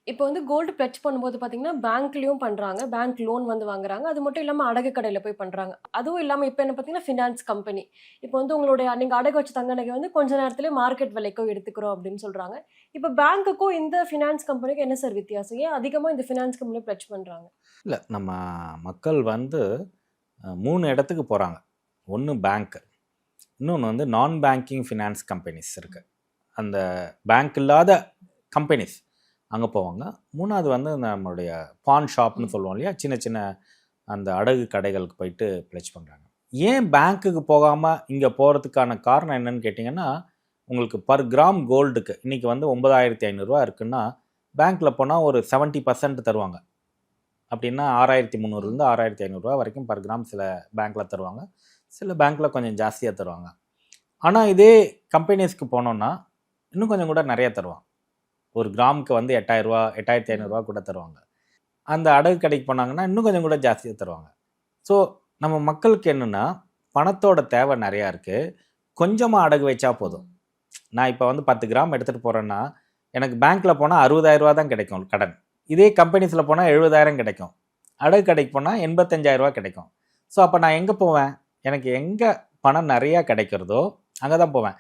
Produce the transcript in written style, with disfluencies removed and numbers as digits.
இப்போ வந்து gold fledged பண்ணும்போது பார்த்தீங்கன்னா, பேங்க்லயும் பண்றாங்க. பேங்க் லோன் வந்து வாங்குறாங்க. அது மட்டும் இல்லாம அடகு கடையில போய் பண்றாங்க. அதுவும் இல்லாம இப்ப என்ன பார்த்தீங்கன்னா, ஃபினான்ஸ் கம்பெனி. இப்போ வந்து உங்களுடைய நீங்க அடகு வச்ச தங்க நகை வந்து கொஞ்ச நேரத்திலே மார்க்கெட் விலைக்கோ எடுத்துக்கிறோம் அப்படின்னு சொல்றாங்க. இப்ப பேங்க்குக்கும் இந்த ஃபினான்ஸ் கம்பெனிக்கும் என்ன சார் வித்தியாசம்? ஏன் அதிகமா இந்த ஃபினான்ஸ் கம்பெனில பிளட்ஜ் பண்றாங்க? இல்ல நம்ம மக்கள் வந்து 3 இடத்துக்கு போறாங்க. ஒண்ணு பேங்க். இன்னொன்னு வந்து நான் பேங்கிங் ஃபினான்ஸ் கம்பெனிஸ் இருக்கு. அந்த பேங்க் இல்லாத கம்பெனிஸ் அங்க போவாங்க. 3வது வந்து நம்மளுடைய பான் ஷாப்னு ம். சொல்லுவோம் இல்லையா? சின்ன சின்ன அந்த அடகு கடைகளுக்கு போயிட்டு பிளட்ஜ் பண்றாங்க. ஏன் பேங்க்குக்கு போகாம இங்க போறதுக்கான காரணம் என்னன்னு கேட்டீங்கன்னா, உங்களுக்கு பர் கிராம் கோல்டுக்கு இன்னைக்கு வந்து ரூ. 9,500 இருக்குன்னா, பேங்க்ல போனா ஒரு 70% தருவாங்க. அப்படின்னா ரூ. ம். 6,300லேருந்து ரூ. 6,500 வரைக்கும் பர் கிராம் சில பேங்க்ல தருவாங்க. சில பேங்க்ல கொஞ்சம் ஜாஸ்தியா தருவாங்க. ஆனா இதே கம்பெனிஸ்க்கு போனோம்னா, இன்னும் கொஞ்சம் கூட நெறைய தருவாங்க. ஒரு கிராமுக்கு வந்து ரூ. 8,000 ரூ. ம். 8,500 கூட தருவாங்க. அந்த அடகு கடைக்கு போனாங்கன்னா, இன்னும் கொஞ்சம் கூட ஜாஸ்தியா தருவாங்க. ஸோ, நம்ம மக்களுக்கு என்னன்னா, பணத்தோட தேவை நெறையா இருக்கு. கொஞ்சமா அடகு வச்சா போதும். ம். நான் இப்ப வந்து 10 கிராம் எடுத்துட்டு போறேன்னா, எனக்கு பேங்க்ல போனா ரூ. 60,000 தான் கிடைக்கும் கடன். இதே கம்பெனிஸ்ல போனா 70,000 கிடைக்கும். அடகு கடைக்கு போனா ரூ. 85,000 கிடைக்கும். ஸோ, அப்ப நான் எங்க போவேன்? எனக்கு எங்க பணம் நெறையா கிடைக்கிறதோ, அங்க தான் போவேன்.